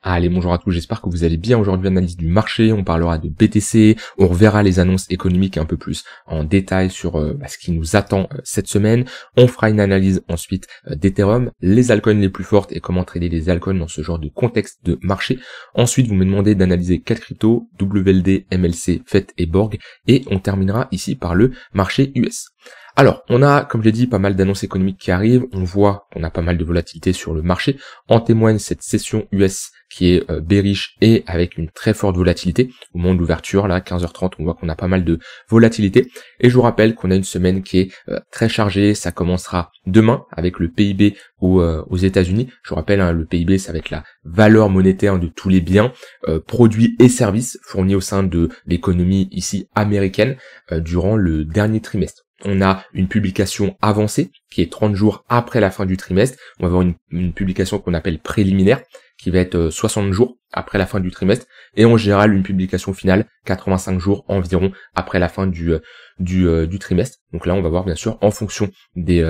Allez, bonjour à tous, j'espère que vous allez bien. Aujourd'hui, analyse du marché, on parlera de BTC, on reverra les annonces économiques un peu plus en détail sur ce qui nous attend cette semaine. On fera une analyse ensuite d'Ethereum, les altcoins les plus fortes et comment trader les altcoins dans ce genre de contexte de marché. Ensuite, vous me demandez d'analyser 4 cryptos, WLD, MLC, FET et Borg, et on terminera ici par le marché US. Alors, on a, comme j'ai dit, pas mal d'annonces économiques qui arrivent, on voit qu'on a pas mal de volatilité sur le marché, en témoigne cette session US qui est bearish et avec une très forte volatilité. Au moment de l'ouverture, là, 15h30, on voit qu'on a pas mal de volatilité, et je vous rappelle qu'on a une semaine qui est très chargée, ça commencera demain avec le PIB aux États-Unis. Je vous rappelle, le PIB, ça va être la valeur monétaire de tous les biens, produits et services fournis au sein de l'économie ici américaine durant le dernier trimestre. On a une publication avancée qui est 30 jours après la fin du trimestre. On va avoir une publication qu'on appelle préliminaire qui va être 60 jours après la fin du trimestre, et en général une publication finale 85 jours environ après la fin du trimestre. Donc là on va voir bien sûr en fonction des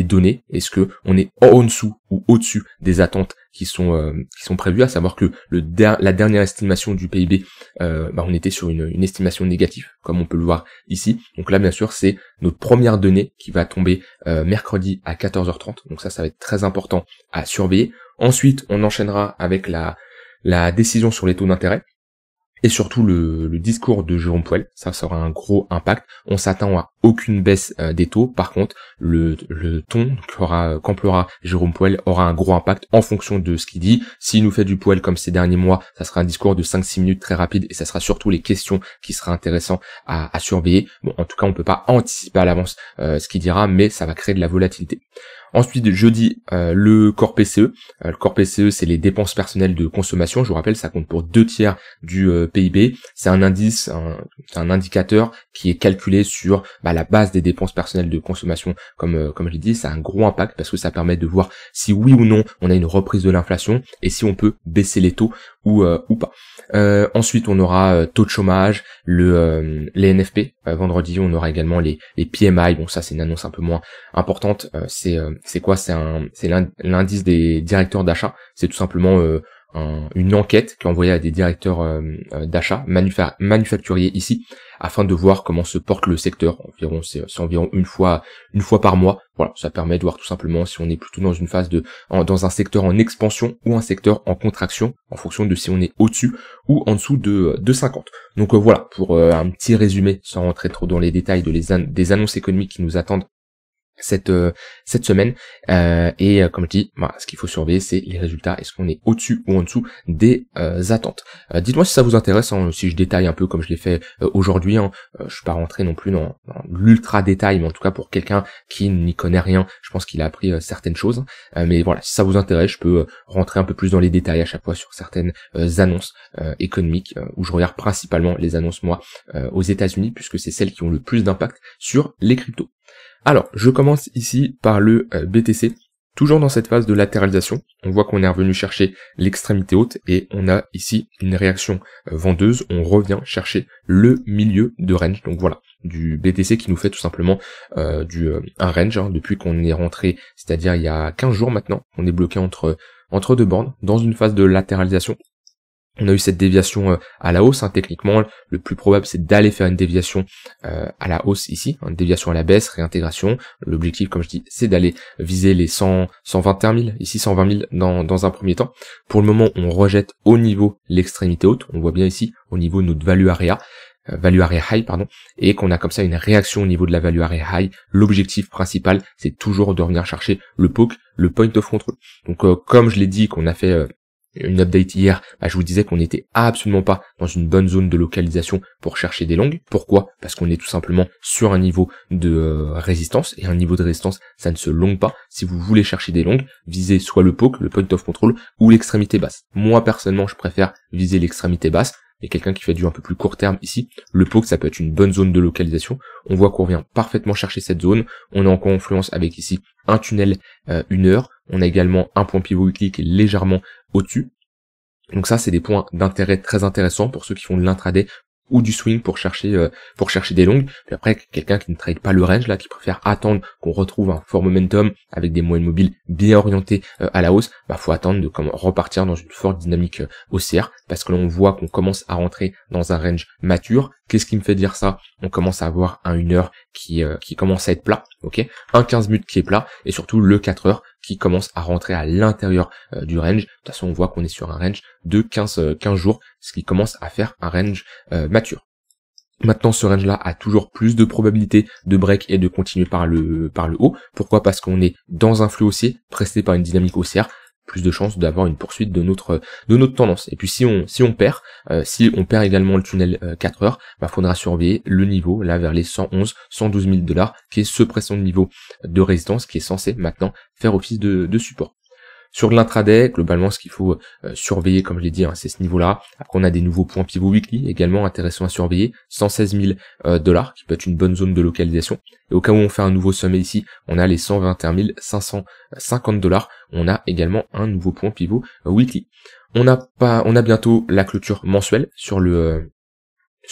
données, est-ce que on est en dessous ou au-dessus des attentes qui sont prévues, à savoir que la dernière estimation du PIB, on était sur une estimation négative comme on peut le voir ici. Donc là bien sûr c'est notre première donnée qui va tomber mercredi à 14h30, donc ça va être très important à surveiller. Ensuite, on enchaînera avec la décision sur les taux d'intérêt et surtout le discours de Jérôme Powell. Ça aura un gros impact. On s'attend à aucune baisse des taux. Par contre, le ton qu'emploiera Jérôme Powell aura un gros impact en fonction de ce qu'il dit. S'il nous fait du Powell comme ces derniers mois, ça sera un discours de 5-6 minutes très rapide, et ça sera surtout les questions qui sera intéressant à surveiller. Bon, en tout cas, on peut pas anticiper à l'avance ce qu'il dira, mais ça va créer de la volatilité. Ensuite, jeudi, le corps PCE. Le corps PCE, c'est les dépenses personnelles de consommation. Je vous rappelle, ça compte pour 2/3 du PIB. C'est un indice, un indicateur qui est calculé sur la base des dépenses personnelles de consommation. Comme je l'ai dit, ça a un gros impact parce que ça permet de voir si oui ou non on a une reprise de l'inflation et si on peut baisser les taux ou pas. Ensuite, on aura taux de chômage, les NFP. Vendredi, on aura également les PMI. Bon, ça c'est une annonce un peu moins importante. C'est quoi? C'est l'indice des directeurs d'achat. C'est tout simplement une enquête qui est envoyée à des directeurs d'achat manufacturiers ici, afin de voir comment se porte le secteur. C'est environ une fois par mois. Voilà, ça permet de voir tout simplement si on est plutôt dans une phase dans un secteur en expansion ou un secteur en contraction, en fonction de si on est au-dessus ou en dessous de 50. Donc voilà, pour un petit résumé, sans rentrer trop dans les détails des annonces économiques qui nous attendent cette semaine, et comme je dis, ce qu'il faut surveiller, c'est les résultats. Est-ce qu'on est au-dessus ou en dessous des attentes? Dites-moi si ça vous intéresse, si je détaille un peu comme je l'ai fait aujourd'hui. Je suis pas rentré non plus dans l'ultra détail, mais en tout cas pour quelqu'un qui n'y connaît rien, je pense qu'il a appris certaines choses. Mais voilà, si ça vous intéresse, je peux rentrer un peu plus dans les détails à chaque fois sur certaines annonces économiques, où je regarde principalement les annonces moi aux États-Unis, puisque c'est celles qui ont le plus d'impact sur les cryptos. Alors, je commence ici par le BTC. Toujours dans cette phase de latéralisation, on voit qu'on est revenu chercher l'extrémité haute et on a ici une réaction vendeuse. On revient chercher le milieu de range. Donc voilà, du BTC qui nous fait tout simplement un range depuis qu'on est rentré, c'est-à-dire il y a 15 jours maintenant. On est bloqué entre deux bornes dans une phase de latéralisation. On a eu cette déviation à la hausse. Techniquement, le plus probable, c'est d'aller faire une déviation à la hausse ici, une déviation à la baisse, réintégration. L'objectif, comme je dis, c'est d'aller viser les 121 000, ici 120 000 dans un premier temps. Pour le moment, on rejette au niveau l'extrémité haute. On voit bien ici, au niveau de notre value area high, et qu'on a comme ça une réaction au niveau de la value area high. L'objectif principal, c'est toujours de revenir chercher le poke, le point of control. Donc, comme je l'ai dit, qu'on a fait une update hier, je vous disais qu'on n'était absolument pas dans une bonne zone de localisation pour chercher des longues. Pourquoi? Parce qu'on est tout simplement sur un niveau de résistance, et un niveau de résistance, ça ne se longue pas. Si vous voulez chercher des longues, visez soit le poke, le point of control, ou l'extrémité basse. Moi, personnellement, je préfère viser l'extrémité basse. Et quelqu'un qui fait du un peu plus court terme ici, le poke, ça peut être une bonne zone de localisation. On voit qu'on vient parfaitement chercher cette zone. On est en confluence avec ici un tunnel 1 heure. On a également un point pivot weekly qui est légèrement au-dessus. Donc ça, c'est des points d'intérêt très intéressants pour ceux qui font de l'intraday ou du swing pour chercher des longues. Puis après, quelqu'un qui ne trade pas le range là, qui préfère attendre qu'on retrouve un fort momentum avec des moyennes mobiles bien orientées à la hausse, faut attendre de repartir dans une forte dynamique haussière, parce que là on voit qu'on commence à rentrer dans un range mature. Qu'est-ce qui me fait dire ça? On commence à avoir un 1 heure qui commence à être plat, ok, un 15 minutes qui est plat, et surtout le 4 heures qui commence à rentrer à l'intérieur du range. De toute façon, on voit qu'on est sur un range de 15 jours, ce qui commence à faire un range mature. Maintenant, ce range-là a toujours plus de probabilité de break et de continuer par le haut. Pourquoi? Parce qu'on est dans un flux haussier, pressé par une dynamique haussière, plus de chances d'avoir une poursuite de notre tendance. Et puis si on perd également le tunnel 4 heures, faudra surveiller le niveau là vers les 111, 112 000 $, qui est ce précédent niveau de résistance qui est censé maintenant faire office de support. Sur l'intraday, globalement, ce qu'il faut surveiller, comme je l'ai dit, c'est ce niveau-là. Après, on a des nouveaux points pivot weekly, également intéressants à surveiller. 116 000 $, qui peut être une bonne zone de localisation. Et au cas où on fait un nouveau sommet ici, on a les 121 550 $. On a également un nouveau point pivot weekly. On a bientôt la clôture mensuelle sur le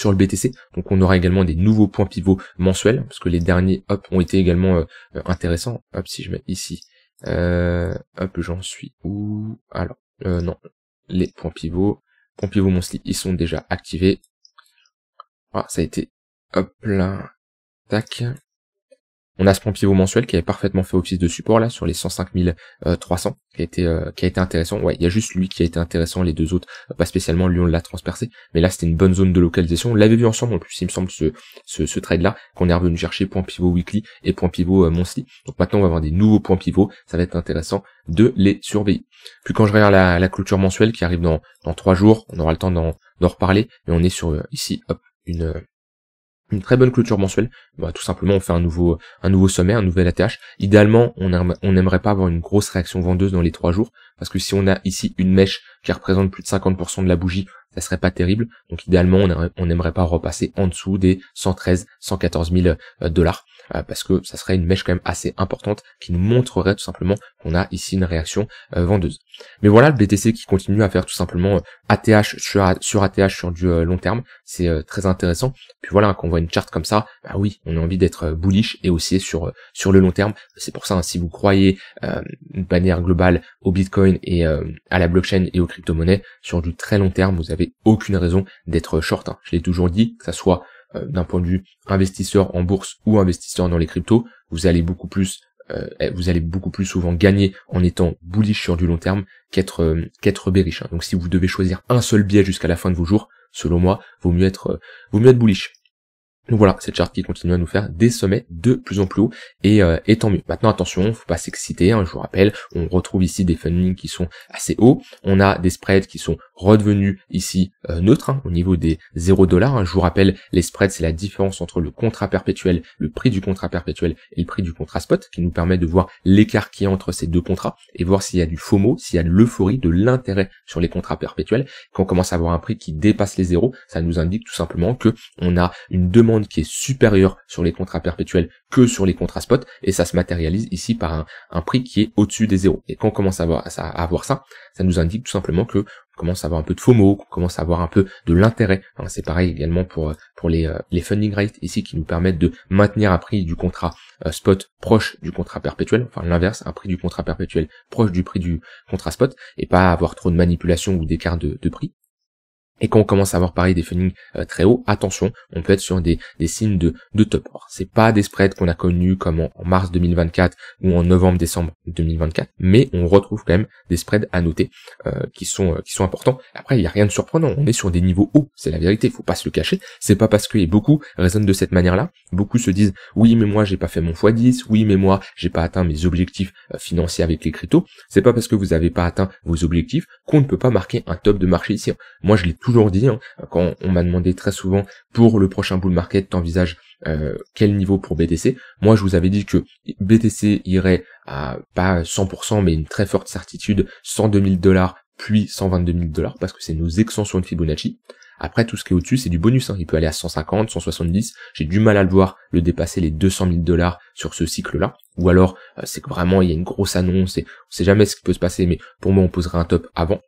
BTC, donc on aura également des nouveaux points pivots mensuels, parce que les derniers ont été également intéressants. Hop, si je mets ici. J'en suis où? Alors, non, les points pivots monthly, ils sont déjà activés. Ça a été, hop là, tac. On a ce point pivot mensuel qui avait parfaitement fait office de support là sur les 105 300, qui a été intéressant. Ouais, il y a juste lui qui a été intéressant, les deux autres pas spécialement. Lui on l'a transpercé, mais là c'était une bonne zone de localisation. On l'avait vu ensemble en plus, il me semble, ce trade là qu'on est revenu chercher point pivot weekly et point pivot monthly. Donc maintenant on va avoir des nouveaux points pivots, ça va être intéressant de les surveiller. Puis quand je regarde la clôture mensuelle qui arrive dans 3 jours, on aura le temps d'en reparler, mais on est sur ici, hop, une très bonne clôture mensuelle. Tout simplement on fait un nouveau sommet, un nouvel ATH. Idéalement on n'aimerait pas avoir une grosse réaction vendeuse dans les 3 jours, parce que si on a ici une mèche qui représente plus de 50% de la bougie, ça serait pas terrible. Donc idéalement on n'aimerait pas repasser en dessous des 113 114 000 $, parce que ça serait une mèche quand même assez importante qui nous montrerait tout simplement qu'on a ici une réaction vendeuse. Mais voilà, le BTC qui continue à faire tout simplement ATH sur ATH sur du long terme, c'est très intéressant. Puis voilà, quand on voit une charte comme ça, oui, on a envie d'être bullish et haussier sur le long terme. C'est pour ça, si vous croyez de manière globale au Bitcoin et à la blockchain et aux crypto-monnaies, sur du très long terme, vous avez aucune raison d'être short. Je l'ai toujours dit, que ça soit d'un point de vue investisseur en bourse ou investisseur dans les cryptos, vous allez beaucoup plus souvent gagner en étant bullish sur du long terme qu'être bearish. Donc si vous devez choisir un seul biais jusqu'à la fin de vos jours, selon moi, vaut mieux être bullish. Donc voilà, cette charte qui continue à nous faire des sommets de plus en plus hauts et tant mieux. Maintenant attention, faut pas s'exciter, je vous rappelle, on retrouve ici des fundings qui sont assez hauts, on a des spreads qui sont redevenus ici neutres au niveau des 0 $. Je vous rappelle, les spreads c'est la différence entre le contrat perpétuel, le prix du contrat perpétuel et le prix du contrat spot, qui nous permet de voir l'écart qu'il y a entre ces deux contrats et voir s'il y a du FOMO, s'il y a de l'euphorie, de l'intérêt sur les contrats perpétuels. Quand on commence à avoir un prix qui dépasse les zéros, ça nous indique tout simplement que on a une demande qui est supérieure sur les contrats perpétuels que sur les contrats spot, et ça se matérialise ici par un prix qui est au-dessus des zéros. Et quand on commence à avoir ça, ça nous indique tout simplement que on commence à avoir un peu de FOMO, qu'on commence à avoir un peu de l'intérêt. C'est pareil également pour les funding rates ici qui nous permettent de maintenir un prix du contrat spot proche du contrat perpétuel, enfin l'inverse, un prix du contrat perpétuel proche du prix du contrat spot, et pas avoir trop de manipulation ou d'écart de prix. Et quand on commence à avoir pareil des fundings très hauts, attention, on peut être sur des signes de top. Alors, c'est pas des spreads qu'on a connus comme en mars 2024 ou en novembre-décembre 2024, mais on retrouve quand même des spreads à noter qui sont importants. Après, il y a rien de surprenant, on est sur des niveaux hauts, c'est la vérité, faut pas se le cacher. C'est pas parce que beaucoup raisonnent de cette manière-là, beaucoup se disent oui mais moi j'ai pas fait mon x10, oui mais moi j'ai pas atteint mes objectifs financiers avec les cryptos. C'est pas parce que vous avez pas atteint vos objectifs qu'on ne peut pas marquer un top de marché ici. Moi je l'ai toujours dit, quand on m'a demandé très souvent pour le prochain bull market, t'envisages quel niveau pour BTC. Moi je vous avais dit que BTC irait à pas 100% mais une très forte certitude 102 000 $ puis 122 000 $, parce que c'est nos extensions de Fibonacci. Après tout ce qui est au-dessus c'est du bonus, il peut aller à 150, 170, j'ai du mal à le voir le dépasser les 200 000 $ sur ce cycle là, ou alors c'est que vraiment il y a une grosse annonce et on sait jamais ce qui peut se passer, mais pour moi on poserait un top avant.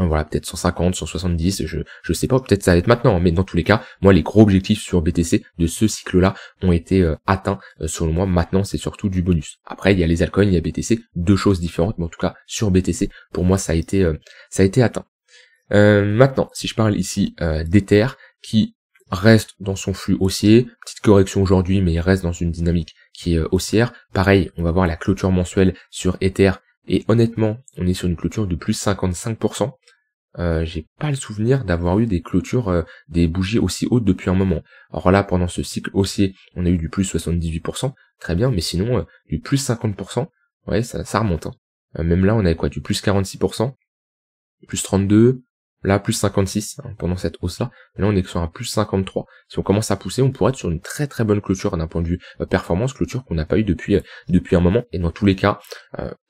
Voilà, peut-être 150, 170, je sais pas, peut-être ça va être maintenant, mais dans tous les cas, moi les gros objectifs sur BTC de ce cycle-là ont été atteints selon moi. Maintenant, c'est surtout du bonus. Après, il y a les altcoins, il y a BTC, deux choses différentes, mais en tout cas sur BTC, pour moi ça a été atteint. Maintenant, si je parle ici d'Ether qui reste dans son flux haussier, petite correction aujourd'hui, mais il reste dans une dynamique qui est haussière. Pareil, on va voir la clôture mensuelle sur Ether. Et honnêtement, on est sur une clôture de plus 55%. J'ai pas le souvenir d'avoir eu des clôtures, des bougies aussi hautes depuis un moment. Alors là, pendant ce cycle haussier, on a eu du plus 78%, très bien, mais sinon, du plus 50%, ouais, ça remonte. Hein. Même là, on avait quoi, du plus 46%, plus 32%, là, plus 56 hein, pendant cette hausse-là. Là, on est sur un plus 53. Si on commence à pousser, on pourrait être sur une très très bonne clôture d'un point de vue performance, clôture qu'on n'a pas eu depuis un moment. Et dans tous les cas,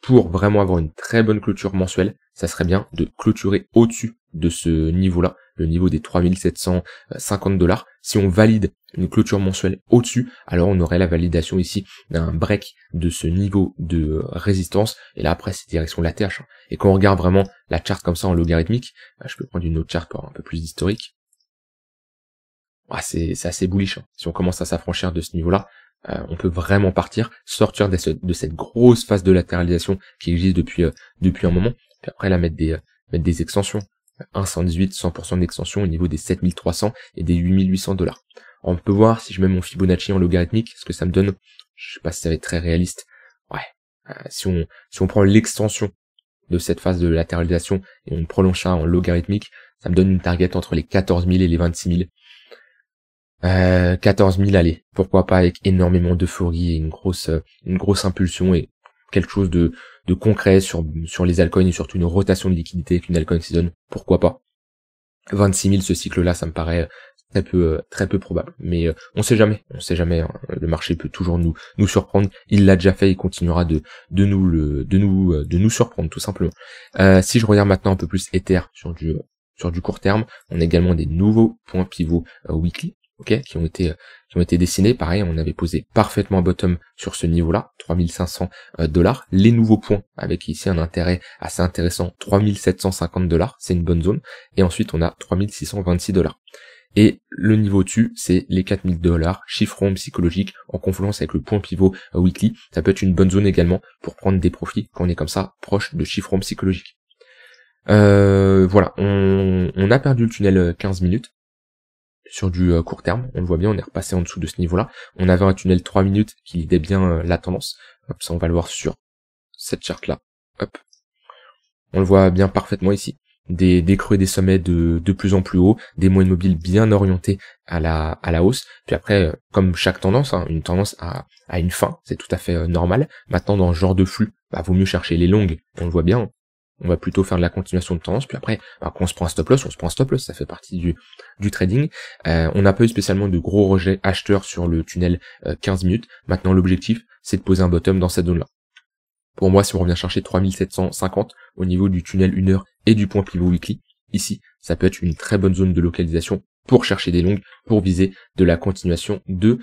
pour vraiment avoir une très bonne clôture mensuelle, ça serait bien de clôturer au-dessus de ce niveau-là, le niveau des 3750 $. Si on valide une clôture mensuelle au-dessus, alors on aurait la validation ici d'un break de ce niveau de résistance. Et là, après, c'est direction la TH. Hein. Et quand on regarde vraiment la charte comme ça en logarithmique, je peux prendre une autre charte pour avoir un peu plus d'historique. C'est assez bullish. Hein. Si on commence à s'affranchir de ce niveau-là, on peut vraiment partir, sortir de cette grosse phase de latéralisation qui existe depuis un moment, puis après là mettre des extensions. 118, 100% d'extension au niveau des 7300 et des 8800 $. On peut voir si je mets mon Fibonacci en logarithmique, ce que ça me donne. Je sais pas si ça va être très réaliste. Ouais. Si on prend l'extension de cette phase de latéralisation et on prolonge ça en logarithmique, ça me donne une target entre les 14 000 et les 26 000. 14 000, allez, pourquoi pas, avec énormément d'euphorie et une grosse impulsion et quelque chose de concret sur les altcoins et surtout une rotation de liquidité avec une altcoin season, pourquoi pas. 26 000 ce cycle-là, ça me paraît très peu probable, mais on sait jamais, hein. Le marché peut toujours nous surprendre, il l'a déjà fait, il continuera de nous surprendre tout simplement. Si je regarde maintenant un peu plus Ether sur du court terme, on a également des nouveaux points pivots weekly. Okay, qui ont été dessinés. Pareil, on avait posé parfaitement bottom sur ce niveau-là, 3500 $. Les nouveaux points, avec ici un intérêt assez intéressant, 3750 $, c'est une bonne zone. Et ensuite, on a 3626 $. Et le niveau dessus, c'est les 4000 $, chiffre rond psychologique, en confluence avec le point pivot weekly. Ça peut être une bonne zone également pour prendre des profits quand on est comme ça, proche de chiffre rond psychologique. Voilà, on a perdu le tunnel 15 minutes. Sur du court terme, on le voit bien, on est repassé en dessous de ce niveau-là. On avait un tunnel 3 minutes qui lidait bien la tendance. Hop, ça on va le voir sur cette charte-là. Hop. On le voit bien parfaitement ici. Des creux et des sommets de plus en plus haut, des moyennes mobiles bien orientés à la hausse. Puis après, comme chaque tendance, hein, une tendance à une fin, c'est tout à fait normal. Maintenant, dans ce genre de flux, vaut mieux chercher les longues, on le voit bien. On va plutôt faire de la continuation de tendance, puis après, quand on se prend un stop loss, ça fait partie du trading. On n'a pas eu spécialement de gros rejets acheteurs sur le tunnel 15 minutes. Maintenant, l'objectif, c'est de poser un bottom dans cette zone-là. Pour moi, si on revient chercher 3750 au niveau du tunnel 1 heure et du point pivot weekly, ici, ça peut être une très bonne zone de localisation pour chercher des longues, pour viser de la continuation de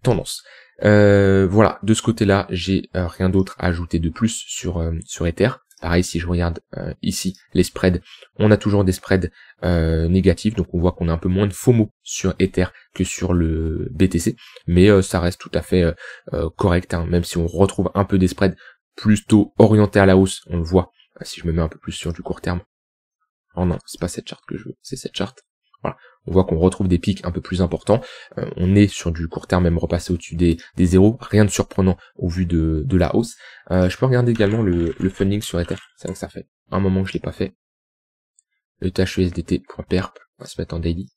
tendance. Voilà, de ce côté-là, j'ai rien d'autre à ajouter de plus sur Ether. Pareil, si je regarde ici les spreads, on a toujours des spreads négatifs, donc on voit qu'on a un peu moins de FOMO sur Ether que sur le BTC, mais ça reste tout à fait correct, hein, même si on retrouve un peu des spreads plutôt orientés à la hausse, on le voit, si je me mets un peu plus sur du court terme. Oh non, c'est pas cette charte que je veux, c'est cette charte. Voilà, on voit qu'on retrouve des pics un peu plus importants, on est sur du court terme, même repassé au-dessus des zéros, rien de surprenant au vu de la hausse. Je peux regarder également le funding sur Ether, c'est vrai que ça fait un moment que je l'ai pas fait. Le THUSDT.perp, on va se mettre en daily.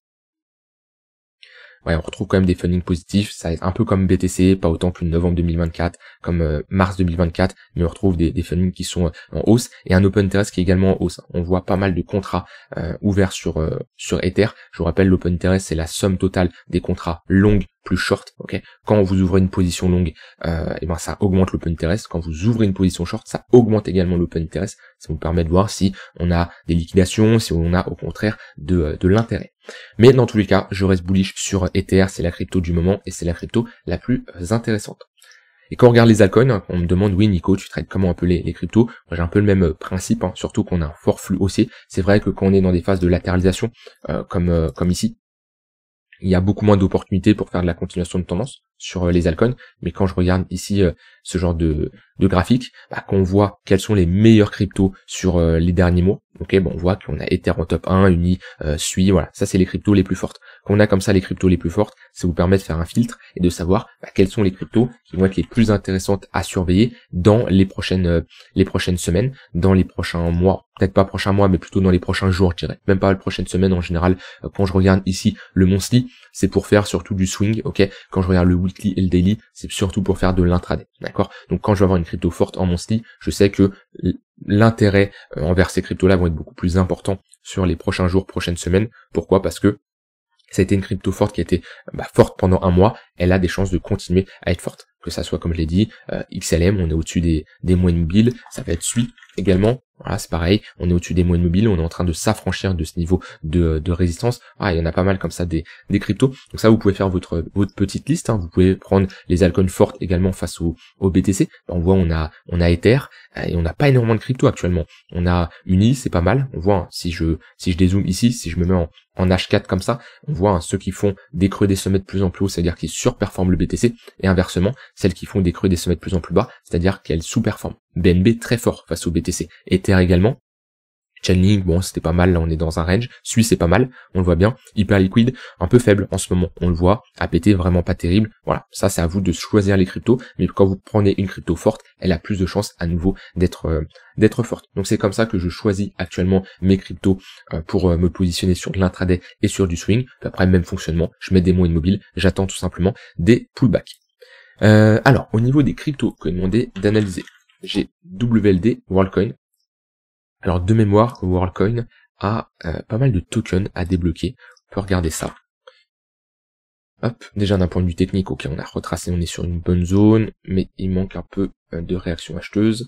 Ouais, on retrouve quand même des fundings positifs, ça est un peu comme BTC, pas autant que novembre 2024, comme mars 2024, mais on retrouve des fundings qui sont en hausse, et un open interest qui est également en hausse. On voit pas mal de contrats ouverts sur Ether. Je vous rappelle, l'open interest, c'est la somme totale des contrats longs plus short, ok. Quand vous ouvrez une position longue, ça augmente l'open interest. Quand vous ouvrez une position short, ça augmente également l'open interest. Ça vous permet de voir si on a des liquidations, si on a au contraire de l'intérêt. Mais dans tous les cas, je reste bullish sur Ether, c'est la crypto du moment et c'est la crypto la plus intéressante. Et quand on regarde les altcoins, hein, on me demande, oui Nico, tu traites comment un peu les cryptos? Moi j'ai un peu le même principe, hein, surtout qu'on a un fort flux haussier. C'est vrai que quand on est dans des phases de latéralisation, comme ici, il y a beaucoup moins d'opportunités pour faire de la continuation de tendance sur les altcoins, mais quand je regarde ici ce genre de graphique, quand on voit quels sont les meilleurs cryptos sur les derniers mois, ok, on voit qu'on a Ether en top 1, Uni, Sui, voilà, ça c'est les cryptos les plus fortes. Quand on a comme ça les cryptos les plus fortes, ça vous permet de faire un filtre et de savoir quelles sont les cryptos qui vont être les plus intéressantes à surveiller dans les prochaines semaines, dans les prochains mois, peut-être pas prochains mois, mais plutôt dans les prochains jours, je dirais. Même pas les prochaines semaines en général. Quand je regarde ici le monthly, c'est pour faire surtout du swing, ok. Quand je regarde le weekly et le daily, c'est surtout pour faire de l'intraday, d'accord. Donc quand je vais avoir une crypto forte en monthly, je sais que l'intérêt envers ces cryptos-là vont être beaucoup plus important sur les prochains jours, prochaines semaines. Pourquoi? Parce que ça a été une crypto forte qui a été forte pendant un mois, elle a des chances de continuer à être forte. Que ça soit, comme je l'ai dit, XLM, on est au-dessus des moyennes mobiles, ça va être Sui également, voilà, c'est pareil, on est au-dessus des moyennes mobiles, on est en train de s'affranchir de ce niveau de résistance. Il y en a pas mal comme ça des cryptos. Donc ça, vous pouvez faire votre petite liste, hein. Vous pouvez prendre les altcoins fortes également face au BTC. On voit, on a Ether, et on n'a pas énormément de cryptos actuellement. On a Uni, c'est pas mal, on voit, hein, si je dézoome ici, si je me mets en H4 comme ça, on voit, hein, ceux qui font des creux des sommets de plus en plus haut, c'est-à-dire qu'ils surperforment le BTC, et inversement, celles qui font des creux des sommets de plus en plus bas, c'est-à-dire qu'elles sous-performent. BNB très fort face au BTC. Ether également. Chainlink, bon, c'était pas mal, là on est dans un range. Sui, c'est pas mal, on le voit bien. Hyper liquide, un peu faible en ce moment, on le voit. APT, vraiment pas terrible. Voilà, ça c'est à vous de choisir les cryptos, mais quand vous prenez une crypto forte, elle a plus de chances à nouveau d'être forte. Donc c'est comme ça que je choisis actuellement mes cryptos pour me positionner sur de l'intraday et sur du swing. Puis après, même fonctionnement, je mets des moyens mobiles, j'attends tout simplement des pullbacks. Alors, au niveau des cryptos que j'ai demandé d'analyser, j'ai WLD, WorldCoin. Alors, de mémoire, WorldCoin a pas mal de tokens à débloquer. On peut regarder ça. Hop, déjà d'un point de vue technique, ok, on a retracé, on est sur une bonne zone, mais il manque un peu de réaction acheteuse.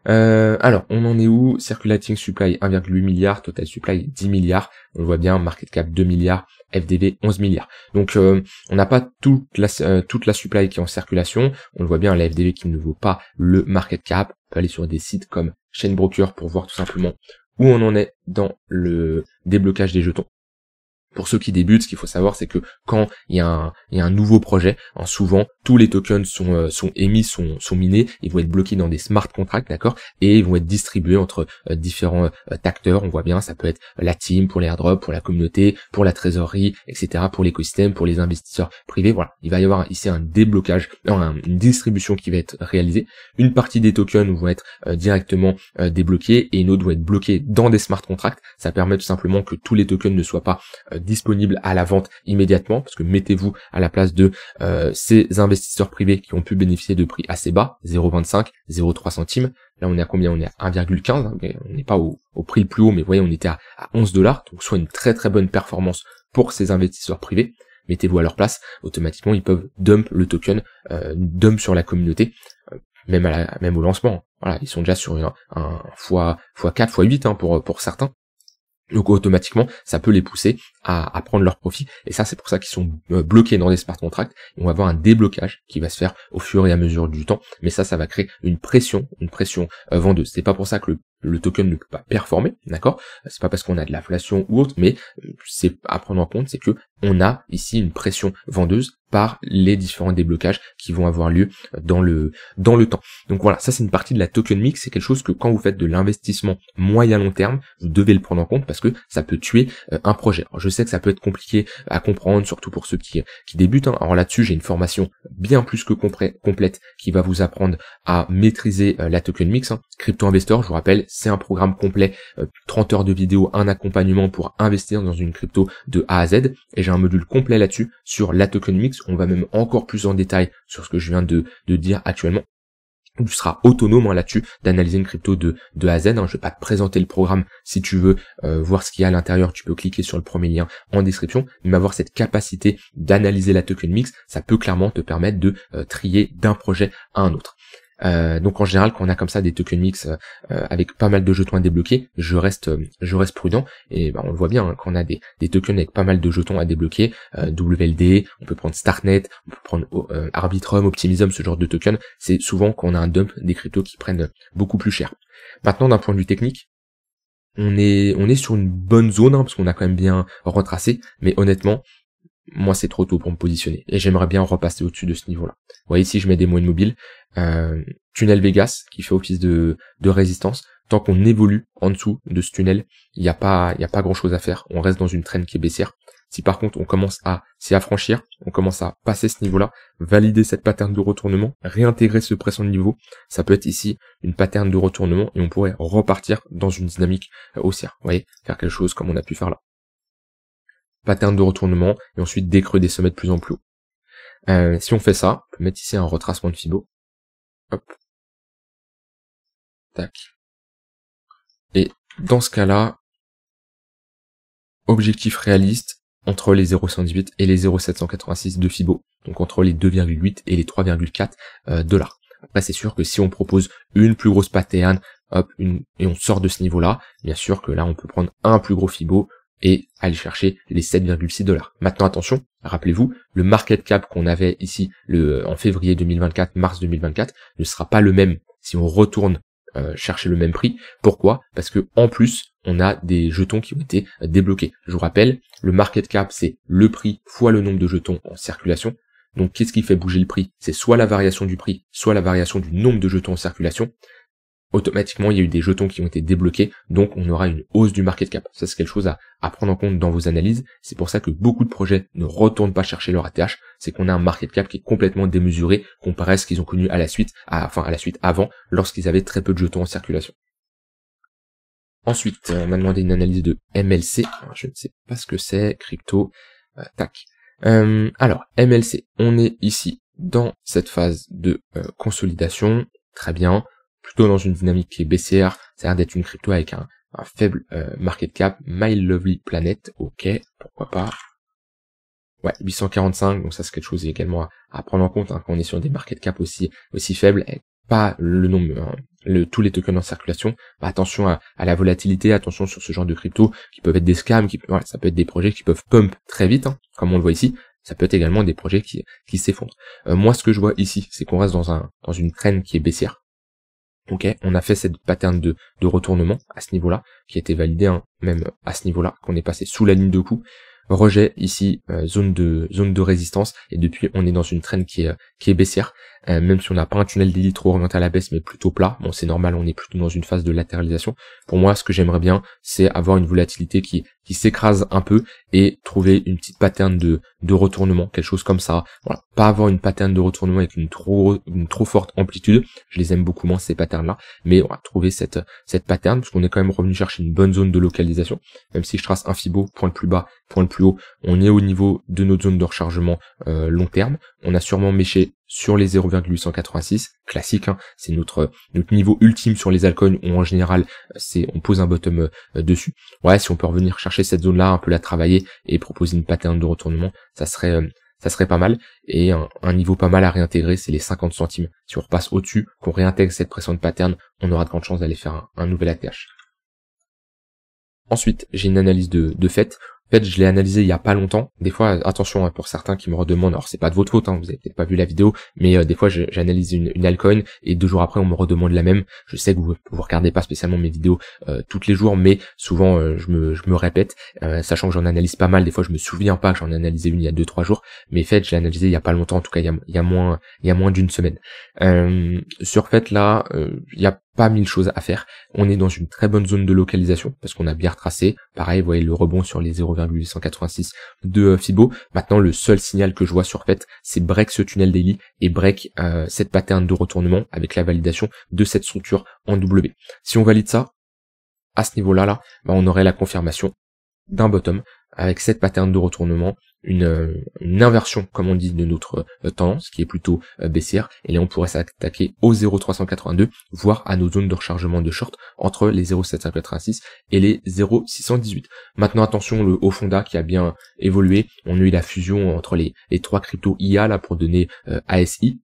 Alors, on en est où? Circulating supply 1,8 milliard, total supply 10 milliards. On le voit bien, market cap 2 milliards, FDV 11 milliards. Donc, on n'a pas toute la supply qui est en circulation. On le voit bien, la FDV qui ne vaut pas le market cap. On peut aller sur des sites comme Chainbroker pour voir tout simplement où on en est dans le déblocage des jetons. Pour ceux qui débutent, ce qu'il faut savoir, c'est que quand il y a un nouveau projet, souvent tous les tokens sont émis, sont minés, ils vont être bloqués dans des smart contracts, d'accord, et ils vont être distribués entre différents acteurs. On voit bien, ça peut être la team pour les airdrops, pour la communauté, pour la trésorerie, etc., pour l'écosystème, pour les investisseurs privés. Voilà, il va y avoir ici un déblocage, une distribution qui va être réalisée. Une partie des tokens vont être directement débloqués et une autre vont être bloqués dans des smart contracts. Ça permet tout simplement que tous les tokens ne soient pas disponible à la vente immédiatement, parce que mettez-vous à la place de ces investisseurs privés qui ont pu bénéficier de prix assez bas, 0,25, 0,3 centimes. Là on est à combien? On est à 1,15, hein, on n'est pas au prix le plus haut, mais vous voyez on était à 11 $, donc soit une très très bonne performance pour ces investisseurs privés. Mettez-vous à leur place, automatiquement ils peuvent dump le token, dump sur la communauté, même au lancement. Voilà, ils sont déjà sur un x4, x8 hein, pour certains. Donc automatiquement, ça peut les pousser à prendre leur profit. Et ça, c'est pour ça qu'ils sont bloqués dans des smart contracts. Et on va avoir un déblocage qui va se faire au fur et à mesure du temps. Mais ça va créer une pression vendeuse. C'est pas pour ça que le token ne peut pas performer, d'accord? C'est pas parce qu'on a de l'inflation ou autre, mais c'est à prendre en compte, c'est que on a ici une pression vendeuse par les différents déblocages qui vont avoir lieu dans le temps. Donc voilà, ça c'est une partie de la token mix, c'est quelque chose que quand vous faites de l'investissement moyen long terme, vous devez le prendre en compte parce que ça peut tuer un projet. Alors, je sais que ça peut être compliqué à comprendre, surtout pour ceux qui débutent, hein. Alors là-dessus, j'ai une formation bien plus que complète qui va vous apprendre à maîtriser la token mix, hein. Crypto Investor, je vous rappelle, c'est un programme complet, 30 heures de vidéo, un accompagnement pour investir dans une crypto de A à Z, et j'ai un module complet là-dessus sur la token mix. On va même encore plus en détail sur ce que je viens de dire actuellement. Tu seras autonome là-dessus d'analyser une crypto de A à Z. Je vais pas te présenter le programme. Si tu veux voir ce qu'il y a à l'intérieur, tu peux cliquer sur le premier lien en description. Mais avoir cette capacité d'analyser la token mix, ça peut clairement te permettre de trier d'un projet à un autre. Donc en général, quand on a comme ça des tokens mix avec pas mal de jetons à débloquer, je reste prudent. Et on le voit bien, hein, quand on a des tokens avec pas mal de jetons à débloquer, WLD, on peut prendre Starknet, on peut prendre Arbitrum, Optimism, ce genre de tokens, c'est souvent quand on a un dump des cryptos qui prennent beaucoup plus cher. Maintenant, d'un point de vue technique, on est sur une bonne zone, hein, parce qu'on a quand même bien retracé, mais honnêtement, moi c'est trop tôt pour me positionner, et j'aimerais bien repasser au-dessus de ce niveau-là. Vous voyez ici, je mets des moyennes mobiles, tunnel Vegas, qui fait office de résistance. Tant qu'on évolue en dessous de ce tunnel, il n'y a pas grand-chose à faire, on reste dans une trend qui est baissière. Si par contre on commence à s'y affranchir, on commence à passer ce niveau-là, valider cette pattern de retournement, réintégrer ce précédent niveau, ça peut être ici une pattern de retournement, et on pourrait repartir dans une dynamique haussière. Vous voyez, faire quelque chose comme on a pu faire là. Pattern de retournement, et ensuite des creux des sommets de plus en plus haut. Si on fait ça, on peut mettre ici un retracement de Fibo. Hop. Tac. Et dans ce cas-là, objectif réaliste entre les 0,118 et les 0,786 de Fibo. Donc entre les 2,8 et les 3,4 dollars. Après, c'est sûr que si on propose une plus grosse pattern, hop, et on sort de ce niveau-là, bien sûr que là, on peut prendre un plus gros Fibo et aller chercher les 7,6 dollars. Maintenant, attention, rappelez-vous, le market cap qu'on avait ici en février 2024, mars 2024, ne sera pas le même si on retourne chercher le même prix. Pourquoi? Parce que en plus, on a des jetons qui ont été débloqués. Je vous rappelle, le market cap, c'est le prix fois le nombre de jetons en circulation. Donc, qu'est-ce qui fait bouger le prix? C'est soit la variation du prix, soit la variation du nombre de jetons en circulation. Automatiquement, il y a eu des jetons qui ont été débloqués, donc on aura une hausse du market cap. Ça, c'est quelque chose à prendre en compte dans vos analyses. C'est pour ça que beaucoup de projets ne retournent pas chercher leur ATH. C'est qu'on a un market cap qui est complètement démesuré comparé à ce qu'ils ont connu avant, lorsqu'ils avaient très peu de jetons en circulation. Ensuite, on m'a demandé une analyse de MLC. Alors, je ne sais pas ce que c'est, crypto, tac. Alors, MLC, on est ici dans cette phase de consolidation, très bien, plutôt dans une dynamique qui est baissière, ça a l'air d'être une crypto avec un faible market cap, My Lovely Planet, ok, pourquoi pas. Ouais, 845, donc ça c'est quelque chose également à prendre en compte, hein, quand on est sur des market cap aussi faibles, et pas le nombre, tous les tokens en circulation. Bah, attention à la volatilité, attention sur ce genre de crypto qui peuvent être des scams, voilà, ça peut être des projets qui peuvent pump très vite, hein, comme on le voit ici. Ça peut être également des projets qui s'effondrent. Moi, ce que je vois ici, c'est qu'on reste dans une trend qui est baissière. Ok, on a fait cette pattern de retournement à ce niveau-là, qui a été validé, hein, même à ce niveau-là, qu'on est passé sous la ligne de coup. Rejet ici, zone de résistance, et depuis on est dans une trend qui est baissière, même si on n'a pas un tunnel daily trop orienté à la baisse, mais plutôt plat. Bon, c'est normal, on est plutôt dans une phase de latéralisation. Pour moi, ce que j'aimerais bien, c'est avoir une volatilité qui s'écrase un peu et trouver une petite pattern de retournement, quelque chose comme ça. Voilà, pas avoir une pattern de retournement avec une trop forte amplitude. Je les aime beaucoup moins ces patterns-là, mais on va trouver cette pattern, parce qu'on est quand même revenu chercher une bonne zone de localisation. Même si je trace un Fibo, point le plus bas, point le plus haut, on est au niveau de notre zone de rechargement long terme. On a sûrement méché sur les 0,886, classique, hein, c'est notre niveau ultime sur les altcoins, où en général on pose un bottom dessus. Ouais, si on peut revenir chercher cette zone là, un peu la travailler et proposer une pattern de retournement, ça serait pas mal. Et un niveau pas mal à réintégrer, c'est les 50 centimes. Si on repasse au-dessus, qu'on réintègre cette précédente pattern, on aura de grandes chances d'aller faire un nouvel ATH. Ensuite, j'ai une analyse de fait. En fait, je l'ai analysé il y a pas longtemps. Des fois, attention, hein, pour certains qui me redemandent, alors c'est pas de votre faute, hein, vous avez peut-être pas vu la vidéo, mais des fois j'analyse une altcoin et 2 jours après on me redemande la même. Je sais que vous regardez pas spécialement mes vidéos tous les jours, mais souvent je me répète, sachant que j'en analyse pas mal. Des fois je me souviens pas que j'en ai analysé une il y a 2-3 jours, mais fait, je l'ai analysé il y a pas longtemps, en tout cas il y a moins d'une semaine. Sur fait là, il y a pas mille choses à faire. On est dans une très bonne zone de localisation parce qu'on a bien retracé. Pareil, vous voyez le rebond sur les 0,886 de Fibo. Maintenant, le seul signal que je vois sur fait, c'est break ce tunnel daily et break cette pattern de retournement avec la validation de cette structure en W. Si on valide ça, à ce niveau-là, on aurait la confirmation d'un bottom avec cette pattern de retournement, une inversion, comme on dit, de notre tendance, qui est plutôt baissière, et là on pourrait s'attaquer au 0,382, voire à nos zones de rechargement de short, entre les 0,786 et les 0,618. Maintenant attention, le haut fonda qui a bien évolué, on a eu la fusion entre les trois cryptos IA, là, pour donner ASI,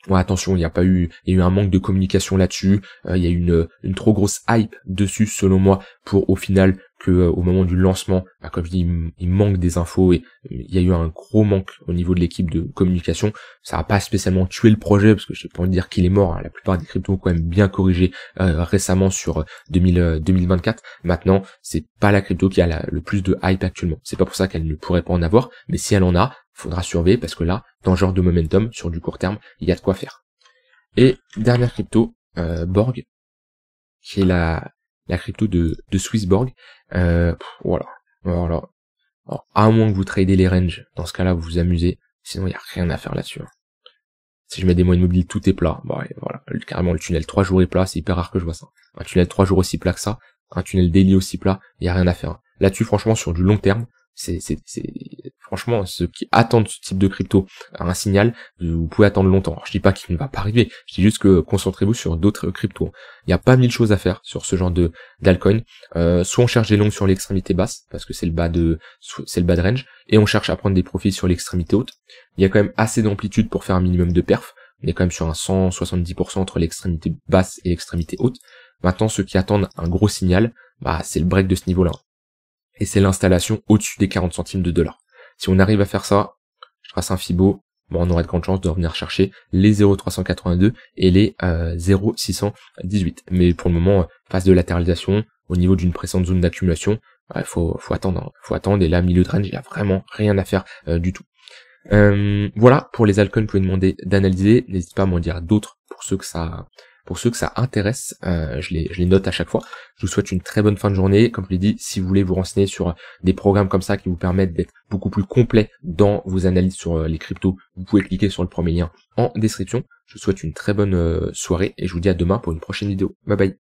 Ouais, attention, il y a eu un manque de communication là-dessus. Il y a eu une trop grosse hype dessus, selon moi, pour au final que au moment du lancement, comme je dis, il manque des infos et il y a eu un gros manque au niveau de l'équipe de communication. Ça n'a pas spécialement tué le projet parce que je n'ai pas envie de dire qu'il est mort. Hein. La plupart des cryptos ont quand même bien corrigé récemment sur 2024. Maintenant, c'est pas la crypto qui a le plus de hype actuellement. C'est pas pour ça qu'elle ne pourrait pas en avoir, mais si elle en a, faudra surveiller parce que là, dans ce genre de momentum, sur du court terme, il y a de quoi faire. Et dernière crypto, Borg, qui est la crypto de Swissborg. Voilà. Alors, à moins que vous tradez les ranges, dans ce cas-là, vous vous amusez. Sinon, il n'y a rien à faire là-dessus. Si je mets des moyennes mobiles, tout est plat. Bah, voilà. Carrément, le tunnel 3 jours est plat, c'est hyper rare que je vois ça. Un tunnel 3 jours aussi plat que ça, un tunnel daily aussi plat, il n'y a rien à faire. Là-dessus, franchement, sur du long terme, c'est franchement, ceux qui attendent ce type de crypto à un signal, vous pouvez attendre longtemps. Alors, je dis pas qu'il ne va pas arriver, je dis juste que concentrez-vous sur d'autres cryptos. Il n'y a pas mille choses à faire sur ce genre d'altcoin. Soit on cherche des longues sur l'extrémité basse, parce que c'est le bas de range, et on cherche à prendre des profits sur l'extrémité haute. Il y a quand même assez d'amplitude pour faire un minimum de perf. On est quand même sur un 170% entre l'extrémité basse et l'extrémité haute. Maintenant, ceux qui attendent un gros signal, c'est le break de ce niveau-là. Et c'est l'installation au-dessus des 40 centimes de dollars. Si on arrive à faire ça, je trace un Fibo, on aurait de grandes chances de revenir chercher les 0,382 et les 0,618. Mais pour le moment, phase de latéralisation, au niveau d'une précédente zone d'accumulation, il faut attendre. Faut attendre, et là, milieu de range, il n'y a vraiment rien à faire du tout. Voilà, pour les altcoins, vous pouvez demander d'analyser. N'hésitez pas à m'en dire d'autres pour ceux que ça intéresse. Je les note à chaque fois. Je vous souhaite une très bonne fin de journée. Comme je l'ai dit, si vous voulez vous renseigner sur des programmes comme ça qui vous permettent d'être beaucoup plus complet dans vos analyses sur les cryptos, vous pouvez cliquer sur le premier lien en description. Je vous souhaite une très bonne soirée et je vous dis à demain pour une prochaine vidéo. Bye bye.